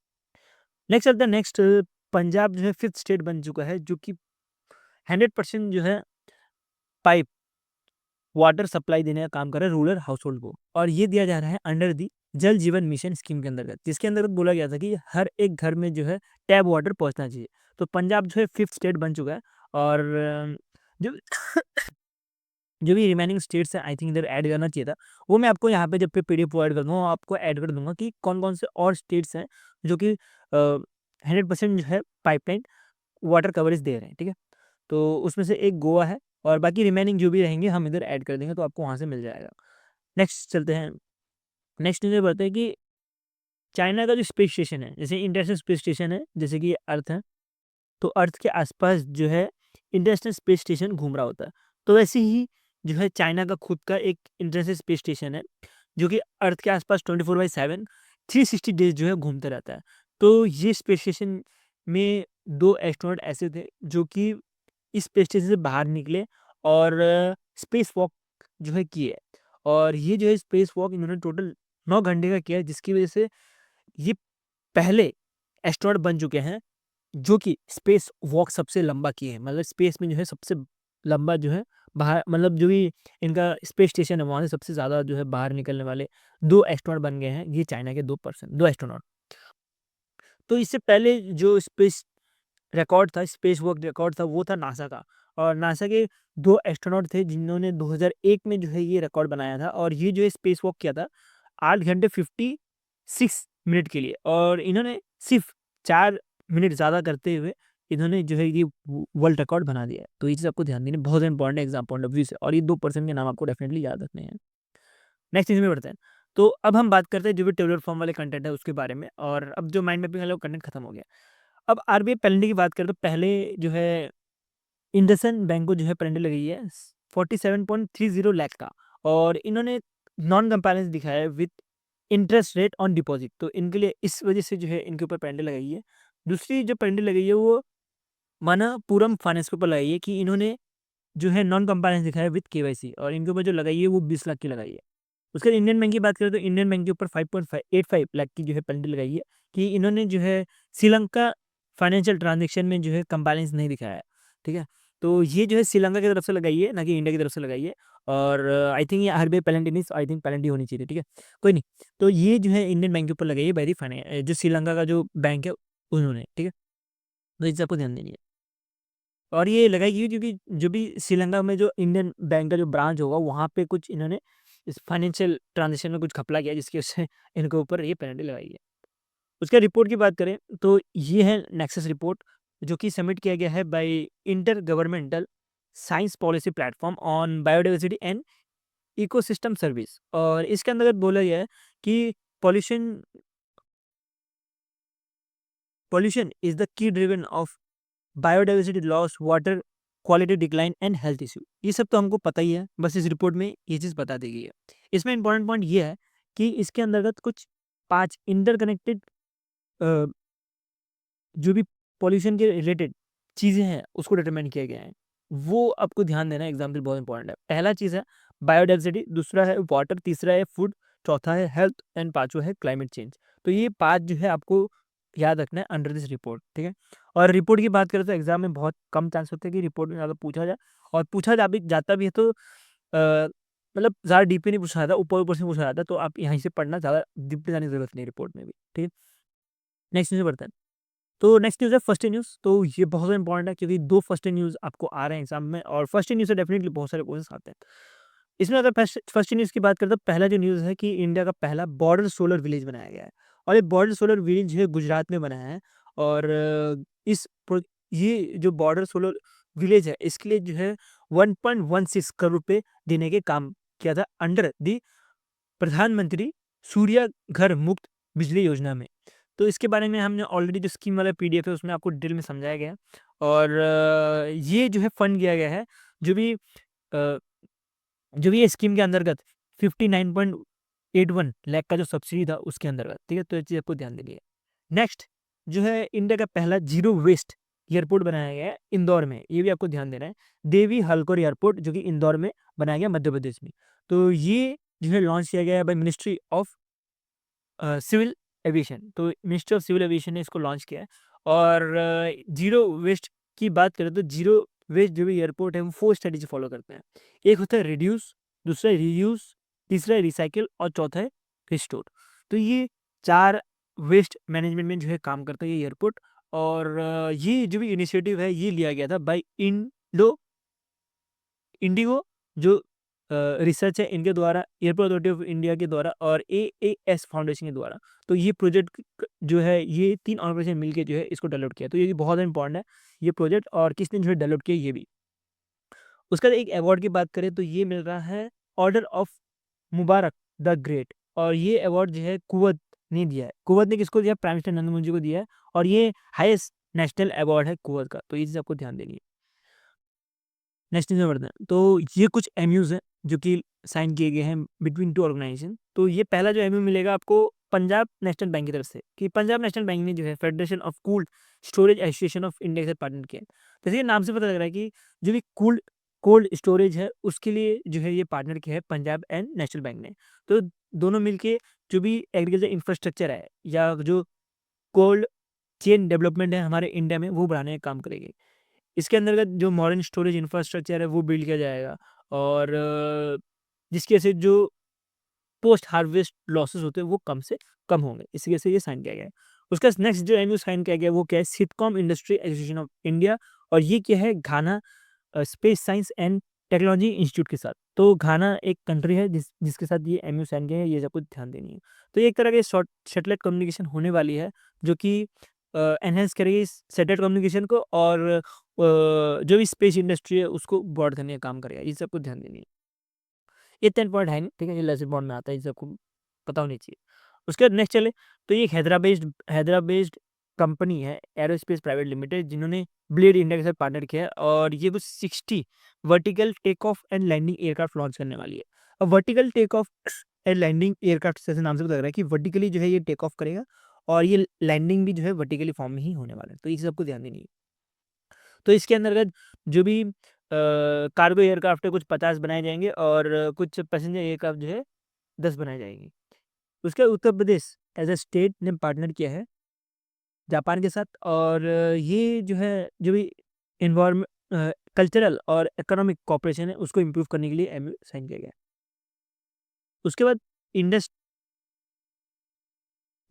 Speaker 1: Next at the next, Punjab जो है 5th स्टेट बन चुका है जो कि 100% जो है पाइप वाटर सप्लाई देने का काम कर रहा है रूरल हाउसहोल्ड को, और ये दिया जा रहा है अंडर दी जल जीवन मिशन स्कीम के अंतर्गत, जिसके अंतर्गत बोला गया था कि हर एक घर में जो है टैप वाटर पहुंचना चाहिए। तो पंजाब जो है 5th स्टेट बन चुका है और जो जो भी रिमेनिंग स्टेट्स हैं आई थिंक इधर ऐड करना चाहिए था। वो मैं आपको यहाँ पे जब पे पीडीएफ प्रोवाइड कर दूँगा आपको ऐड कर दूँगा कि कौन-कौन से और स्टेट्स हैं जो कि 100% जो है पाइपलाइन वाटर कवरेज दे रहे हैं, ठीक है? तो उसमें से एक गोवा है और बाकी रिमेनिंग जो भी रहेंगे हम इधर ऐड कर देंगे तो आपको वहाँ से मिल जाएगा। नेक्स्ट चलते हैं। नेक्स्ट न्यूज़ में बढ़ते हैं कि चाइना का जो स्पेस स्टेशन है, जैसे इंटरनेशनल स्पेस स्टेशन है, जैसे कि अर्थ है, तो अर्थ के आसपास जो है इंटरनेशनल स्पेस स्टेशन घूम रहा होता है। तो वैसे ही जो है चाइना का खुद का एक इंटरनेशनल स्पेस स्टेशन है, जो कि अर्थ के आसपास 24/7 360 डेज़ जो है घूमता रहता है। तो ये स्पेस स्टेशन में 2 एस्ट्रोनॉट ऐसे थे जो कि इस स्पेस स्टेशन से बाहर निकले और स्पेस वॉक जो है किए, और ये जो है स्पेस वॉक इन्होंने टोटल 9 घंटे का किया है, जिसकी वज़ह से ये पहले एस्ट्रोनॉट बन चुके हैं जो कि स्पेस वॉक सबसे लंबा किए हैं। मतलब स्पेस में जो है सबसे लंबा जो है बाहर, मतलब जो भी इनका स्पेस स्टेशन है वहाँ से सबसे ज़्यादा जो है बाहर निकलने वाले 2 एस्ट्रोनॉट बन गए हैं, ये चाइना के 2 एस्ट्रोनॉट। तो इससे पहले जो स्पेस रिकॉर्ड था, स्पेस वॉक रिकॉर्ड था, वो था नासा का, और नासा के 2 एस्ट्रोनॉट थे जिन्होंने 2001 में जो है ये रिकॉर्ड बनाया था, और ये जो है स्पेस वॉक किया था 8 घंटे 56 मिनट के लिए, और इन्होंने सिर्फ़ 4 मिनट ज़्यादा करते हुए इन्होंने जो है ये वर्ल्ड रिकॉर्ड बना दिया है। तो ये चीज़ आपको ध्यान देनी बहुत इंपॉर्टेंट है एग्ज़ाम पॉइंट ऑफ व्यू से, और ये 2 पर्सन के नाम आपको डेफिनिटली याद रखने हैं। नेक्स्ट चीज़ में बढ़ते हैं। तो अब हम बात करते हैं जो भी टेबुलर फॉर्म वाले कंटेंट है उसके बारे में, और अब जो माइंड मैपिंग वाला कंटेंट खत्म हो गया। अब आरबीआई पेनल्टी की बात करें तो पहले जो है इंडसइंड बैंक को जो है पेनल्टी लगी है 47.30 लाख का, और इन्होंने नॉन कंप्लायंस दिखाया है with interest rate on deposit, तो इनके लिए इस वजह से जो है इनके ऊपर पेनल्टी लगाई है। दूसरी जो पेनल्टी लगाई है वो मनप्पुरम फाइनेंस के ऊपर लगाई है कि इन्होंने जो है नॉन कंप्लायंस दिखाया है विद केवाईसी, और इनके ऊपर जो लगाई है वो 20 लाख की लगाई है। उसके बाद इंडियन बैंक की बात करें तो इंडियन बैंक के ऊपर 5.85 लाख की जो है पेनल्टी लगाई है कि इन्होंने जो है श्रीलंका फाइनेंशियल ट्रांजैक्शन में जो है कंप्लायंस नहीं दिखाया है, ठीक है? तो ये जो है श्रीलंका की तरफ से लगाई है, ना कि इंडिया की तरफ से लगाई है, और आई थिंक ये आरबीआई पेनल्टी नहीं, आई थिंक पेनल्टी होनी चाहिए, ठीक है? कोई नहीं, तो ये जो है इंडियन बैंक के ऊपर लगाई है बाय द जो श्रीलंका का जो बैंक है उन्होंने, ठीक है? तो इस आपको ध्यान देनी है। और ये लगाई गई है क्योंकि जो भी श्रीलंका में जो इंडियन बैंक का जो ब्रांच होगा वहाँ पे कुछ इन्होंने इस फाइनेंशियल ट्रांज़ैक्शन में कुछ घपला किया जिसकी वजह से इनके ऊपर ये पेनल्टी लगाई है। उसके रिपोर्ट की बात करें तो ये है नेक्सस रिपोर्ट जो कि सबमिट किया गया है by inter governmental science policy platform on biodiversity and ecosystem service, और इसके अंतर्गत बोला गया है कि pollution pollution is the key driven of biodiversity loss, water quality decline and health issue. ये सब तो हमको पता ही है, बस इस रिपोर्ट में ये चीज़ बता दी गई है। इसमें इंपॉर्टेंट पॉइंट ये है कि इसके अंतर्गत कुछ 5 इंटरकनेक्टेड अ, जो भी पॉल्यूशन के रिलेटेड चीज़ें हैं, उसको डिटरमाइन किया गया है। वो आपको ध्यान देना है, एग्ज़ाम्पल बहुत इंपॉर्टेंट है। पहला चीज़ है बायोडाइवर्सिटी, दूसरा है वाटर, तीसरा है फूड, चौथा है हेल्थ एंड पाँचवाँ है क्लाइमेट चेंज। तो ये 5 जो है आपको याद रखना है अंडर दिस रिपोर्ट, ठीक है? और रिपोर्ट की बात करें तो एग्ज़ाम में बहुत कम चांस होते हैं कि रिपोर्ट में ज़्यादा पूछा जाए, और पूछा जा भी जाता भी है तो मतलब ज़्यादा डीप में नहीं पूछा जाता, ऊपर-ऊपर से पूछा जाता है, तो आप यहीं से पढ़ना, ज़्यादा डीप में जाने की ज़रूरत नहीं है रिपोर्ट में भी, ठीक है? नेक्स्ट न्यूज़ में बढ़ते हैं। तो नेक्स्ट न्यूज़ है फर्स्ट न्यूज़। तो ये बहुत ज़्यादा इंपॉर्टेंट है क्योंकि 2 फर्स्ट न्यूज़ आपको आ रहे हैं एग्ज़ाम में और फर्स्ट न्यूज़ से डेफ़िनेटली बहुत सारे क्वेश्चंस आते हैं। इसमें अगर फर्स्ट न्यूज़ की बात करें तो पहला जो न्यूज़ है कि इंडिया का पहला बॉर्डर सोलर विलेज बनाया गया है और ये बॉर्डर सोलर विलेज जो है गुजरात में बना है और इस प्रो ये जो बॉर्डर सोलर विलेज है इसके लिए जो है 1.16 करोड़ रुपए देने के काम किया था अंडर द प्रधानमंत्री सूर्य घर मुक्त बिजली योजना में। तो इसके बारे में हमने ऑलरेडी जो स्कीम वाला पीडीएफ है उसमें आपको डिटेल में समझाया गया है और ये जो है फंड किया गया है जो भी अ, जो भी ये स्कीम के अंतर्गत 59.81 लाख का जो सब्सिडी था उसके अंतर्गत, ठीक है? तो ये चीज़ आपको ध्यान देनी है। नेक्स्ट जो है इंडिया का पहला जीरो वेस्ट एयरपोर्ट बनाया गया है इंदौर में, ये भी आपको ध्यान देना है। देवी हलकोर एयरपोर्ट जो कि इंदौर में बनाया गया मध्य प्रदेश में। तो ये जो है लॉन्च किया गया है by ministry of civil aviation. तो मिनिस्ट्री ऑफ सिविल एविएशन ने इसको लॉन्च किया है और जीरो वेस्ट की बात करें तो जीरो वेस्ट जो भी एयरपोर्ट है वो 4 स्ट्रेटेजी फॉलो करते हैं। एक होता है रिड्यूस, दूसरा है रीयूज, तीसरा है रिसाइकिल और चौथा है रिस्टोर। तो ये 4 वेस्ट मैनेजमेंट में जो है काम करता है ये एयरपोर्ट और ये जो भी इनिशिएटिव है ये लिया गया था बाय इंडिगो जो रिसर्च है इनके द्वारा, एयरपोर्ट अथॉरिटी ऑफ इंडिया के द्वारा और एएएस फाउंडेशन के द्वारा। तो ये प्रोजेक्ट जो है ये 3 ऑर्गेनाइजेशन मिलके जो है इसको डेवलप किया। तो ये बहुत इंपॉर्टेंट है ये प्रोजेक्ट और किसने जो है डेवलप किया ये भी। उसका एक अवार्ड की बात करें तो ये मिल रहा है order of Mubarak the great और ये अवार्ड जो है कुवैत ने दिया है। कुवैत ने किसको दिया? प्राइम मिनिस्टर नरेंद्र मोदी जी को दिया है और ये हाईएस्ट नेशनल अवार्ड है कुवैत का। तो ये चीज़ आपको ध्यान देनी है। नेक्स्ट न्यूज़ में बढ़ते हैं। तो ये कुछ एमयूज़ हैं जो कि साइन किए गए हैं बिटवीन 2 ऑर्गेनाइजेशन। तो ये पहला जो एमयू मिलेगा आपको पंजाब नेशनल बैंक की तरफ से कि पंजाब नेशनल बैंक ने जो है federation of cold storage association of India के साथ पार्टनर किया है। जैसे ये नाम से पता लग रहा है कि जो भी कोल्ड कोल्ड स्टोरेज है उसके लिए जो है ये पार्टनर किया है पंजाब एंड नेशनल बैंक ने। तो दोनों मिलके जो भी एग्रीकल्चर इंफ्रास्ट्रक्चर है या जो कोल्ड चेन डेवलपमेंट है हमारे इंडिया में वो बढ़ाने का काम करेगी। इसके अंतर्गत जो मॉडर्न स्टोरेज इंफ्रास्ट्रक्चर है वो बिल्ड किया जाएगा और जिसकी वजह से जो पोस्ट हार्वेस्ट लॉसेस होते हैं वो कम से कम होंगे। इसी वजह से ये साइन किया गया है। उसका नेक्स्ट जो एमयू साइन किया गया है वो क्या है? Satcom industry association of India और ये क्या है? Ghana space science and technology institute के साथ। तो घाना एक कंट्री है जिसके साथ ये एमयू साइन किया है, ये सबको ध्यान देनी है। तो ये एक तरह के शॉर्ट सैटेलाइट कम्युनिकेशन होने वाली है जो कि एनहांस करेगी सैटेलाइट कम्युनिकेशन को और जो भी स्पेस इंडस्ट्री है उसको ब्रॉड करने का काम करेगा। ये सबको ध्यान देनी है। ये 10 पॉइंट है नहीं, ठीक है? ये लेसन बॉन्ड में आता है, ये सबको पता होनी चाहिए। उसके बाद नेक्स्ट चले तो ये एक हैदराबाद बेस्ड कंपनी है एरोस्पेस प्राइवेट लिमिटेड जिन्होंने ब्लेड इंडिया के साथ पार्टनर किया है और ये कुछ 60 vertical take off and landing aircraft launch करने वाली है। अब vertical take off and landing aircraft जैसे नाम से पता लग रहा है कि वर्टिकली जो है ये टेक ऑफ करेगा और ये लैंडिंग भी जो है वर्टिकली फॉर्म में ही होने वाला है। तो ये सबको ध्यान देनी है। तो इसके अंतर्गत जो भी कार्गो एयरक्राफ्ट है कुछ 50 बनाए जाएँगे और कुछ पैसेंजर एयरक्राफ्ट जो है 10 बनाए जाएँगे। उसके बाद Uttar Pradesh as a state ने पार्टनर किया है जापान के साथ और ये जो है जो भी एनवायरनमेंट कल्चरल और इकोनॉमिक कोऑपरेशन है उसको इम्प्रूव करने के लिए एमओयू साइन किया गया है। उसके बाद Indus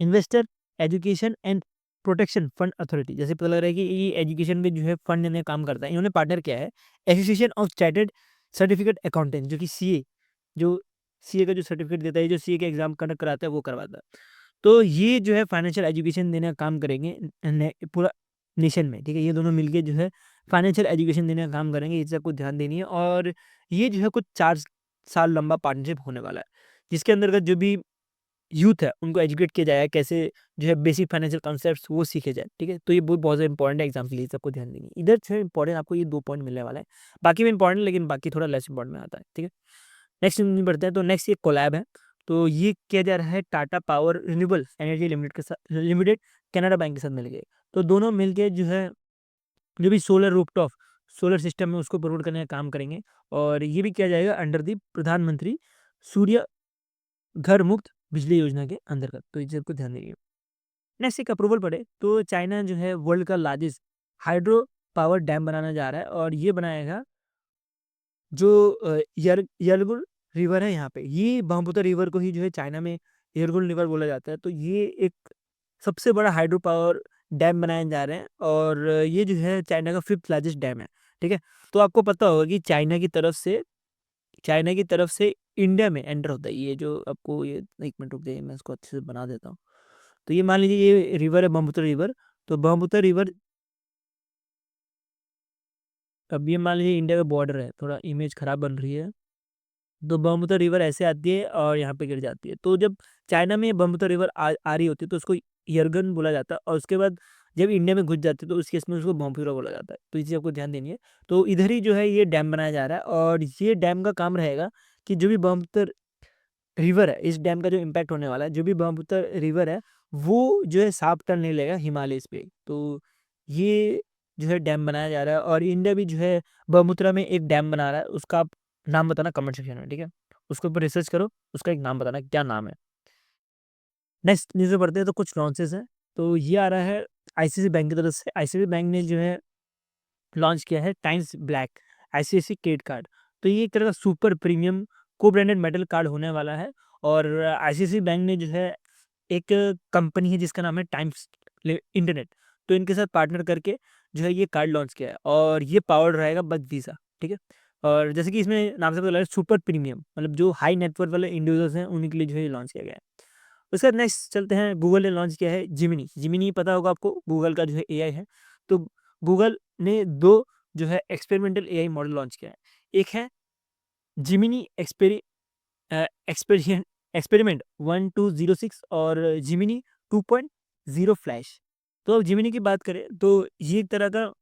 Speaker 1: investor education and protection fund authority जैसे पता लग रहा है कि ये एजुकेशन में जो है फंड देने का काम करता है। इन्होंने पार्टनर किया है association of chartered certificate accountant जो कि सीए जो सीए का जो सर्टिफिकेट देता है जो सीए का एग्जाम कंडक्ट कराता है वो करवाता है। तो ये जो है फाइनेंशियल एजुकेशन देने का काम करेंगे पूरा नेशन में, ठीक है? ये दोनों मिलके जो है फाइनेंशियल एजुकेशन देने का काम करेंगे, इस सबको ध्यान देनी है और ये जो है कुछ 4 साल लंबा पार्टनरशिप होने वाला है जिसके अंतर्गत जो भी यूथ है उनको एजुकेट किया जाएगा कैसे जो है बेसिक फाइनेंशियल कॉन्सेप्ट्स वो सीखे जाए, ठीक है? तो ये बहुत ज़्यादा इंपॉर्टेंट है एग्जाम के लिए, सबको ध्यान देनी है। इधर जो है इंपॉर्टेंट आपको ये 2 पॉइंट मिलने वाला है, बाकी भी इंपॉर्टेंट लेकिन बाकी थोड़ा लेस इंपॉर्टेंट में आता है, ठीक है? नेक्स्ट न्यूज़ में बढ़ते हैं। तो नेक्स्ट ये कोलैब है। तो ये किया जा रहा है Tata power renewable energy limited Canada bank के साथ मिलके। तो दोनों मिलके जो है जो भी सोलर रूफटॉप सोलर सिस्टम है उसको प्रमोट करने का काम करेंगे और ये भी किया जाएगा अंडर दी प्रधानमंत्री सूर्य घर मुक्त बिजली योजना के अंतर्गत। तो इस चीज़ को ध्यान देंगे। नेक्स्ट एक अप्रूवल पड़े तो चाइना जो है वर्ल्ड का लार्जेस्ट हाइड्रो पावर डैम बनाना जा रहा है और ये बनाएगा जो यरगुल रिवर है यहाँ पे, ये ब्रह्मपुत्र रिवर को ही जो है चाइना में यरगुल रिवर बोला जाता है। तो ये एक सबसे बड़ा हाइड्रो पावर डैम बनाए जा रहे हैं और ये जो है चाइना का 5th लार्जेस्ट डैम है, ठीक है? तो आपको पता होगा कि चाइना की तरफ से इंडिया में एंटर होता है। ये जो आपको ये 1 मिनट रुक जाइए, मैं इसको अच्छे से बना देता हूँ। तो ये मान लीजिए ये रिवर है ब्रह्मपुत्र रिवर, तो ब्रह्मपुत्र रिवर अब ये मान लीजिए इंडिया का बॉर्डर है, थोड़ा इमेज खराब बन रही है। तो ब्रह्मपुत्र रिवर ऐसे आती है और यहाँ पे गिर जाती है। तो जब चाइना में ब्रह्मपुत्र रिवर आ रही होती है तो उसको यरगन बोला जाता है और उसके बाद जब इंडिया में घुस जाती है तो उस केस में उसको ब्रह्मपुत्र बोला जाता है। तो इस चीज़ आपको ध्यान देनी है। तो इधर ही जो है ये डैम बनाया जा रहा है और ये डैम का काम रहेगा कि जो भी ब्रह्मपुत्र रिवर है, इस डैम का जो इम्पैक्ट होने वाला है, जो भी ब्रह्मपुत्र रिवर है, वो जो है साफ टर्न नहीं लेगा हिमालयस पे। तो ये जो है डैम बनाया जा रहा है और इंडिया भी जो है ब्रह्मपुत्र में एक डैम बना रहा है, उसका आप नाम बताना कमेंट सेक्शन में, ठीक है? उसके ऊपर रिसर्च करो, उसका एक नाम बताना क्या नाम है। नेक्स्ट न्यूज़ में पढ़ते हैं तो कुछ लॉन्चेस हैं। तो ये आ रहा है आईसीआईसी बैंक की तरफ से। आईसीआईसी बैंक ने जो है लॉन्च किया है Times Black ICIC credit card. तो ये एक तरह का super premium cobranded metal card होने वाला है और आईसीआईसी बैंक ने जो है एक कंपनी है जिसका नाम है टाइम्स इंटरनेट, तो इनके साथ पार्टनर करके जो है ये कार्ड लॉन्च किया है और ये पावर्ड रहेगा बस वीज़ा, ठीक है? और जैसे कि इसमें नाम से पता लग रहा है सुपर प्रीमियम, मतलब जो हाई नेटवर्थ वाले इंडिविजुअल्स हैं उन्हीं के लिए जो है ये लॉन्च किया गया है। उसके बाद नेक्स्ट चलते हैं, गूगल ने लॉन्च किया है जिमिनी। जिमिनी पता होगा आपको, गूगल का जो है एआई है। तो गूगल ने 2 जो है एक्सपेरिमेंटल एआई मॉडल लॉन्च किया है। एक है जिमिनी एक्सपेरिएंट एक्सपेरिमेंट 1206 और जिमिनी 2.0 फ्लैश। तो अब जिमिनी की बात करें तो ये एक तरह का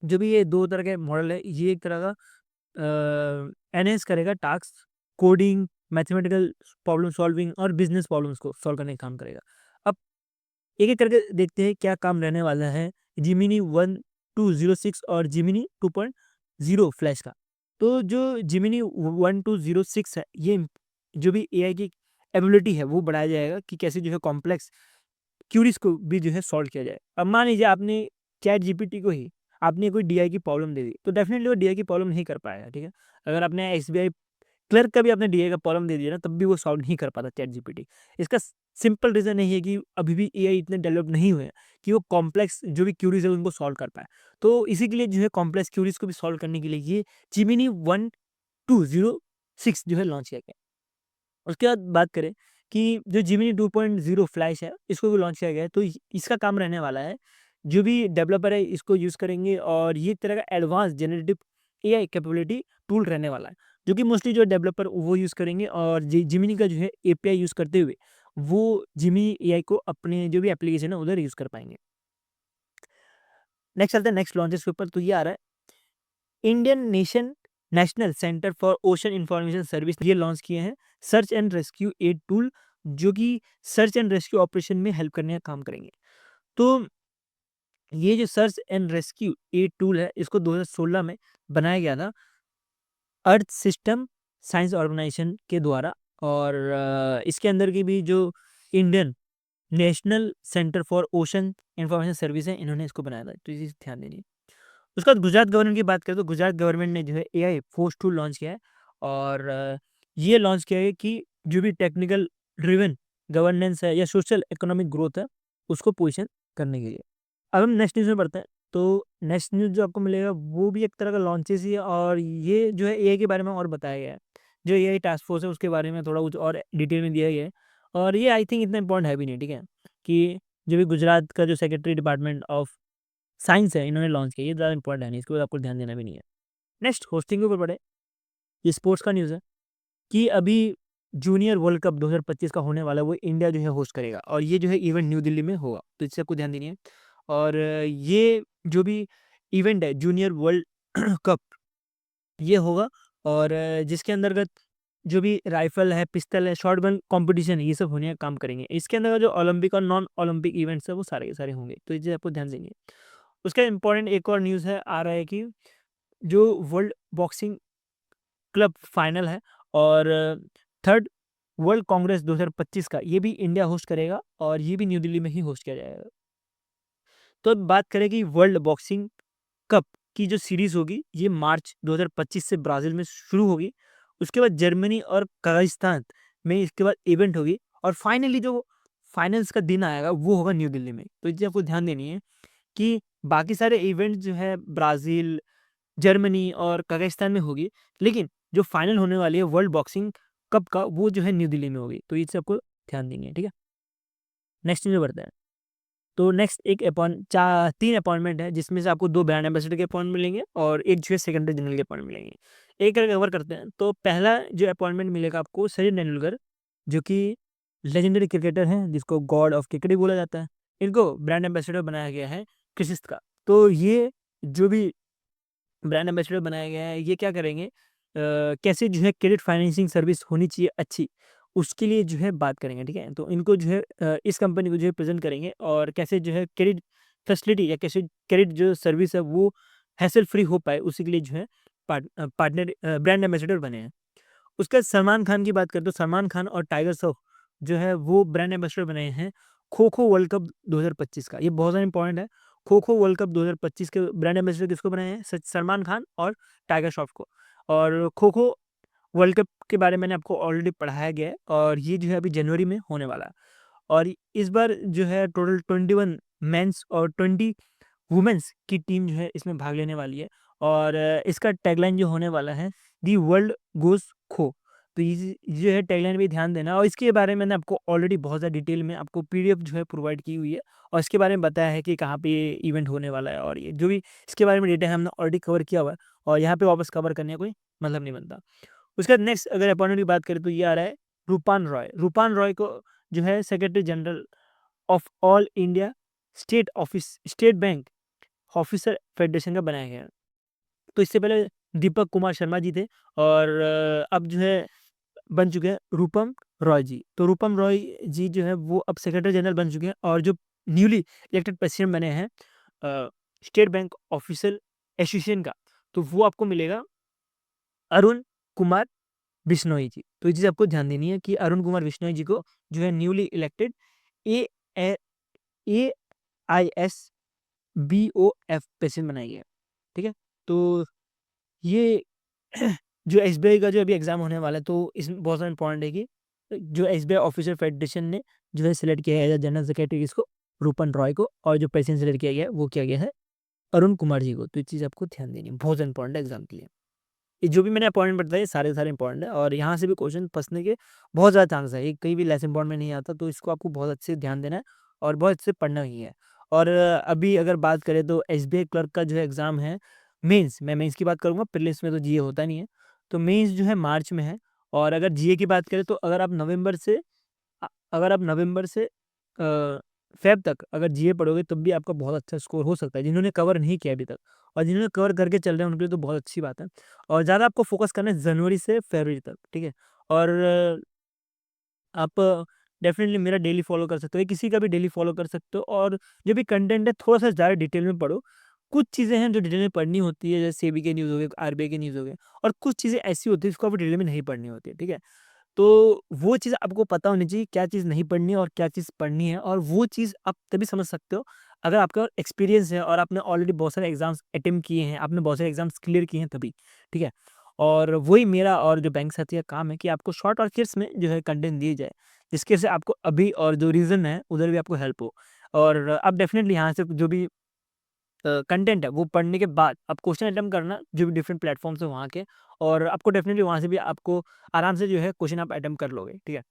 Speaker 1: जो भी ये 2 तरह के मॉडल है, ये एक तरह का एनहांस करेगा task, coding, mathematical problem solving और बिज़नेस प्रॉब्लम्स को सॉल्व करने का काम करेगा। अब एक-एक करके देखते हैं क्या काम रहने वाला है जिमिनी 1206 और जिमिनी 2.0 फ्लैश का। तो जो जिमिनी 1206 है, ये जो भी एआई की एबिलिटी है वो बढ़ाया जाएगा कि कैसे जो है कॉम्प्लेक्स क्यूरीज को भी जो है सॉल्व किया जाए। अब मान लीजिए आपने चैट जीपीटी को ही आपने कोई डीआई की प्रॉब्लम दे दी, तो डेफिनेटली वो डीआई की प्रॉब्लम नहीं कर पाएगा, ठीक है? अगर आपने एसबीआई क्लर्क का भी आपने डीआई का प्रॉब्लम दे दिया ना, तब भी वो सॉल्व नहीं कर पाता चैट जीपीटी। इसका सिंपल रीज़न यही है कि अभी भी एआई इतने डेवलप नहीं हुए हैं कि वो कॉम्प्लेक्स जो भी क्यूरीज है उनको सॉल्व कर पाए। तो इसी के लिए जो है कॉम्प्लेक्स क्यूरीज को भी सॉल्व करने के लिए ये जिमिनी 1206 जो है लॉन्च किया गया। उसके बाद बात करें कि जो जिमिनी 2.0 फ्लैश है, इसको भी लॉन्च किया गया है। तो इसका काम रहने वाला है, जो भी डेवलपर है इसको यूज़ करेंगे और ये एक तरह का advance generative AI capability tool रहने वाला है, जो कि मोस्टली जो डेवलपर वो यूज़ करेंगे और जिमिनी का जो है एपीआई यूज़ करते हुए वो जिमिनी एआई को अपने जो भी एप्लीकेशन है उधर यूज़ कर पाएंगे। नेक्स्ट चलते हैं नेक्स्ट लॉन्चेस के ऊपर। तो ये आ रहा है Indian National Centre for Ocean Information Service, ये लॉन्च किए हैं search and rescue aid tool, जो कि सर्च एंड रेस्क्यू ऑपरेशन में हेल्प करने का काम करेंगे। तो ये जो search and rescue aid tool है, इसको 2016 में बनाया गया था अर्थ सिस्टम साइंस ऑर्गेनाइजेशन के द्वारा और इसके अंदर की भी जो Indian National Centre for Ocean Information service है, इन्होंने इसको बनाया था। तो इसी से ध्यान देनी है। उसके बाद गुजरात गवर्नमेंट की बात करें तो गुजरात गवर्नमेंट ने जो है एआई फोर्स टूल लॉन्च किया है और ये लॉन्च किया है कि जो भी टेक्निकल ड्रिवन गवर्नेंस है या सोशल इकोनॉमिक ग्रोथ है, उसको पोजिशन करने के लिए। अब हम नेक्स्ट न्यूज़ में बढ़ते हैं। तो नेक्स्ट न्यूज़ जो आपको मिलेगा वो भी एक तरह का लॉन्चेस ही है और ये जो है एआई के बारे में और बताया गया है। जो एआई टास्क फोर्स है उसके बारे में थोड़ा कुछ और डिटेल में दिया गया है और ये आई थिंक इतना इम्पोर्टेंट है भी नहीं, ठीक है? कि जो भी गुजरात का जो सेक्रेटरी डिपार्टमेंट ऑफ साइंस है, इन्होंने लॉन्च किया, ये ज़्यादा इम्पोर्टेंट है नहीं, इसके बाद आपको ध्यान देना भी नहीं है। नेक्स्ट होस्टिंग के ऊपर बढ़े, ये स्पोर्ट्स का न्यूज़ है कि अभी जूनियर वर्ल्ड कप 2025 का होने वाला है, वो इंडिया जो है होस्ट करेगा और ये जो है इवेंट न्यू दिल्ली में होगा, तो इससे आपको ध्यान देनी है। और ये जो भी इवेंट है जूनियर वर्ल्ड कप, ये होगा और जिसके अंतर्गत जो भी राइफल है, पिस्टल है, शॉट गन कॉम्पिटिशन है, ये सब होने का काम करेंगे। इसके अंदर जो ओलंपिक और नॉन ओलंपिक इवेंट्स है वो सारे के सारे होंगे, तो इसे आपको ध्यान देंगे। उसका इम्पोर्टेंट एक और न्यूज़ है आ रहा है कि जो वर्ल्ड बॉक्सिंग क्लब फाइनल है और थर्ड वर्ल्ड कांग्रेस 2025 का, ये भी इंडिया होस्ट करेगा और ये भी न्यू दिल्ली में ही होस्ट किया जाएगा। तो अब बात करें कि वर्ल्ड बॉक्सिंग कप की जो सीरीज़ होगी, ये मार्च 2025 से ब्राज़ील में शुरू होगी। उसके बाद जर्मनी और कज़ाकिस्तान में इसके बाद इवेंट होगी और फाइनली जो फाइनल्स का दिन आएगा वो होगा न्यू दिल्ली में। तो ये चीज़ आपको ध्यान देनी है कि बाकी सारे इवेंट जो है ब्राज़ील, जर्मनी और कज़ाकिस्तान में होगी, लेकिन जो फाइनल होने वाली है वर्ल्ड बॉक्सिंग कप का वो जो है न्यू दिल्ली में होगी। तो ये चीज़ आपको ध्यान देनी है, ठीक है? नेक्स्ट न्यूज़ में बढ़ते हैं। तो नेक्स्ट एक अपॉइंट चा 3 अपॉइंटमेंट है जिसमें से आपको 2 ब्रांड एम्बेसडर के अपॉइंटमेंट मिलेंगे और एक जो है सेक्रेटरी जनरल के अपॉइंटमेंट मिलेंगे। एक करके कवर करते हैं। तो पहला जो अपॉइंटमेंट मिलेगा आपको सचिन तेंदुलकर, जो कि लेजेंडरी क्रिकेटर हैं जिसको गॉड ऑफ क्रिकेट भी बोला जाता है। इनको ब्रांड एम्बेसडर बनाया गया है क्रिसिस का। तो ये जो भी ब्रांड एम्बेसडर बनाया गया है, ये क्या करेंगे कैसे जो है क्रेडिट फाइनेंसिंग सर्विस होनी चाहिए अच्छी, उसके लिए जो है बात करेंगे, ठीक है? तो इनको जो है इस कंपनी को जो है प्रेज़ेंट करेंगे और कैसे जो है क्रेडिट फैसिलिटी या कैसे क्रेडिट जो सर्विस है वो हैसल फ्री हो पाए, उसी के लिए जो है पार्टनर ब्रांड एम्बेसडर बने हैं। उसके बाद सलमान खान की बात करें तो सलमान खान और टाइगर श्रॉफ जो है वो ब्रांड एम्बेसडर बने हैं खो-खो वर्ल्ड कप 2025 का। ये बहुत ज़्यादा इम्पोर्टेंट है। खो-खो वर्ल्ड कप 2025 के ब्रांड एम्बेसडर किसको बनाए हैं? सलमान खान और टाइगर श्रॉफ को। और खो-खो वर्ल्ड कप के बारे में मैंने आपको ऑलरेडी पढ़ाया गया है और ये जो है अभी जनवरी में होने वाला है। और इस बार जो है टोटल 21 मेंस और 20 वुमेन्स की टीम जो है इसमें भाग लेने वाली है और इसका टैगलाइन जो होने वाला है दी वर्ल्ड गोज़ खो। तो ये जो है टैगलाइन पे ध्यान देना और इसके बारे में मैंने आपको ऑलरेडी बहुत ज़्यादा डिटेल में आपको पीडीएफ जो है प्रोवाइड की हुई है और इसके बारे में बताया है कि कहाँ पे ये इवेंट होने वाला है और ये जो भी इसके बारे में डेटा है हमने ऑलरेडी कवर किया हुआ है और यहाँ पे वापस कवर करने का कोई मतलब नहीं बनता। उसके बाद नेक्स्ट अगर अपॉइंटमेंट की बात करें तो ये आ रहा है रूपान रॉय। रूपान रॉय को जो है secretary general of all India state bank officer federation का बनाया गया है। तो इससे पहले दीपक कुमार शर्मा जी थे और अब जो है बन चुके हैं रूपम रॉय जी। तो रूपम रॉय जी जो है वो अब सेक्रेटरी जनरल बन चुके हैं और जो न्यूली इलेक्टेड प्रेसिडेंट बने हैं स्टेट बैंक ऑफिसर एसोसिएशन का, तो वो आपको मिलेगा अरुण कुमार बिश्नोई जी। तो ये चीज़ आपको ध्यान देनी है कि अरुण कुमार बिश्नोई जी को जो है newly elected A A I S B O F president बनाया गया है। ठीक है? तो ये जो एसबीआई का जो अभी एग्ज़ाम होने वाला है तो इसमें बहुत ज़्यादा इम्पोर्टेंट है कि जो एसबीआई ऑफिसर फेडरेशन ने जो है सिलेक्ट किया है एज़ अ जनरल सेक्रेटरी किसको? रूपन रॉय को और जो प्रेसिडेंट सिलेक्ट किया गया है वो किया गया है अरुण कुमार जी को। तो ये चीज़ आपको ध्यान देनी है, बहुत ज़्यादा इम्पोर्टेंट है एग्ज़ाम के लिए। ये जो भी मैंने अपॉइंटमेंट बताए सारे के सारे इम्पोर्टेंट है और यहाँ से भी क्वेश्चन फँसने के बहुत ज़्यादा चांस है। ये कहीं भी लेस इम्पोर्टेंट में नहीं आता तो इसको आपको बहुत अच्छे से ध्यान देना है और बहुत अच्छे से पढ़ना ही है। और अभी अगर बात करें तो एसबीआई क्लर्क का जो है एग्ज़ाम है मेंस, मैं मेंस की बात करूँगा, प्रीलिम्स में तो जीए होता नहीं है। तो मेंस जो है मार्च में है और अगर जीए की बात करें तो अगर आप नवंबर से फ़ेब तक अगर जीए पढ़ोगे तब भी आपका बहुत अच्छा स्कोर हो सकता है, जिन्होंने कवर नहीं किया अभी तक और जिन्होंने कवर करके चल रहे हैं उनके लिए तो बहुत अच्छी बात है। और ज़्यादा आपको फ़ोकस करना है जनवरी से फरवरी तक, ठीक है? और आप डेफ़िनेटली मेरा डेली फ़ॉलो कर सकते हो, या किसी का भी डेली फ़ॉलो कर सकते हो और जो भी कंटेंट है थोड़ा-सा ज़्यादा डिटेल में पढ़ो। कुछ चीज़ें हैं जो डिटेल में पढ़नी होती है, जैसे सेबी के न्यूज़ हो गए, आरबीआई के न्यूज़ हो गए और कुछ चीज़ें ऐसी होती हैं जिसको आपको डिटेल में नहीं पढ़नी होती है, ठीक है? तो वो चीज़ आपको पता होनी चाहिए, क्या चीज़ नहीं पढ़नी है और क्या चीज़ पढ़नी है और वो चीज़ आप तभी समझ सकते हो, अगर आपका एक्सपीरियंस है और आपने ऑलरेडी बहुत सारे एग्ज़ाम्स अटेम्प्ट किए हैं, आपने बहुत सारे एग्ज़ाम्स क्लियर किए हैं तभी, ठीक है? और वही मेरा और जो बैंक साथी का काम है कि आपको शॉर्ट और क्लिप्स में जो है कंटेंट दिए जाए, जिसके से आपको अभी और जो रीज़न है, उधर भी आपको हेल्प हो। और आप डेफ़िनेटली यहाँ से जो भी कंटेंट है वो पढ़ने के बाद आप क्वेश्चन अटेम्प्ट करना जो भी डिफरेंट प्लेटफॉर्म्स है वहाँ के और आपको डेफिनेटली वहाँ से भी आपको आराम से जो है क्वेश्चन आप अटेम्प्ट कर लोगे, ठीक है?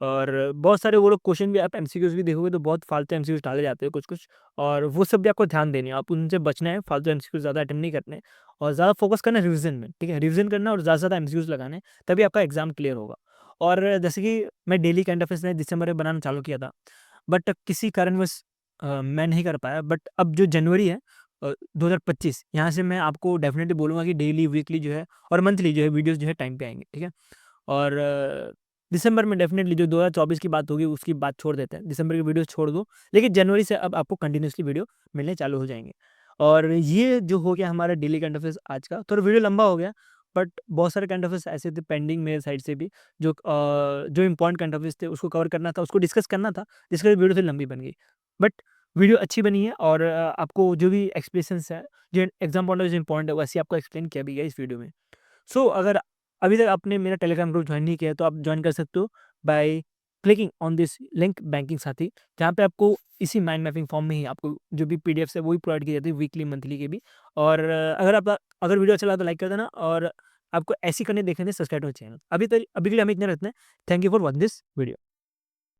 Speaker 1: और बहुत सारे वो लोग क्वेश्चन भी आप एमसीक्यूज़ भी देखोगे तो बहुत फालतू एमसीक्यूज़ डाले जाते हैं कुछ-कुछ और वो सब भी आपको ध्यान देनी है, आप उनसे बचना है, फालतू एमसीक्यूज़ ज़्यादा अटेम्प्ट नहीं करने और ज़्यादा फोकस करना है रिवीजन में, ठीक है? रिवीजन करना और ज़्यादा से ज़्यादा एमसीक्यूज़ लगाने हैं, तभी आपका एग्ज़ाम क्लियर होगा। और जैसे कि मैं डेली करंट अफेयर्स ने दिसंबर में बनाना चालू किया था, बट किसी कारणवश मैं नहीं कर पाया बट अब जो जनवरी है 2025 यहाँ से मैं आपको डेफ़िनेटली बोलूँगा कि डेली, वीकली जो है और मंथली जो है वीडियोज़ जो है टाइम पे आएँगे, ठीक है? और दिसंबर में डेफ़िनेटली जो 2024 की बात होगी उसकी बात छोड़ देते हैं, दिसंबर की वीडियोज़ छोड़ दो, लेकिन जनवरी से अब आपको कंटिन्यूअसली वीडियो मिलने चालू हो जाएँगे। और ये जो हो गया हमारा डेली करंट अफेयर्स आज का, थोड़ा वीडियो लंबा हो गया बट बहुत सारे करंट अफेयर्स ऐसे थे पेंडिंग मेरे साइड से भी जो इम्पोर्टेंट करंट अफेयर्स थे उसको कवर करना था, उसको डिस्कस करना था, जिसके लिए वीडियो थोड़ी लंबी बन गई। बट वीडियो अच्छी बनी है और आपको जो भी एक्सप्रेशंस है, जो एग्ज़ाम पॉइंट ऑफ व्यू से इम्पोर्टेंट है, वैसे आपको एक्सप्लेन किया भी गया है इस वीडियो में। सो अगर अभी तक आपने मेरा टेलीग्राम ग्रुप जॉइन नहीं किया है, तो आप जॉइन कर सकते हो by clicking on this link banking साथी, जहाँ पे आपको इसी माइंड मैपिंग फॉर्म में ही आपको जो भी पीडीएफ है वही प्रोवाइड की जाती है, वीकली मंथली के भी। और अगर वीडियो अच्छा लगा तो लाइक कर देना, और आपको ऐसी करने देखने सब्सक्राइब टू चैनल। अभी के लिए हम इतने रखते हैं। Thank you for watching this video.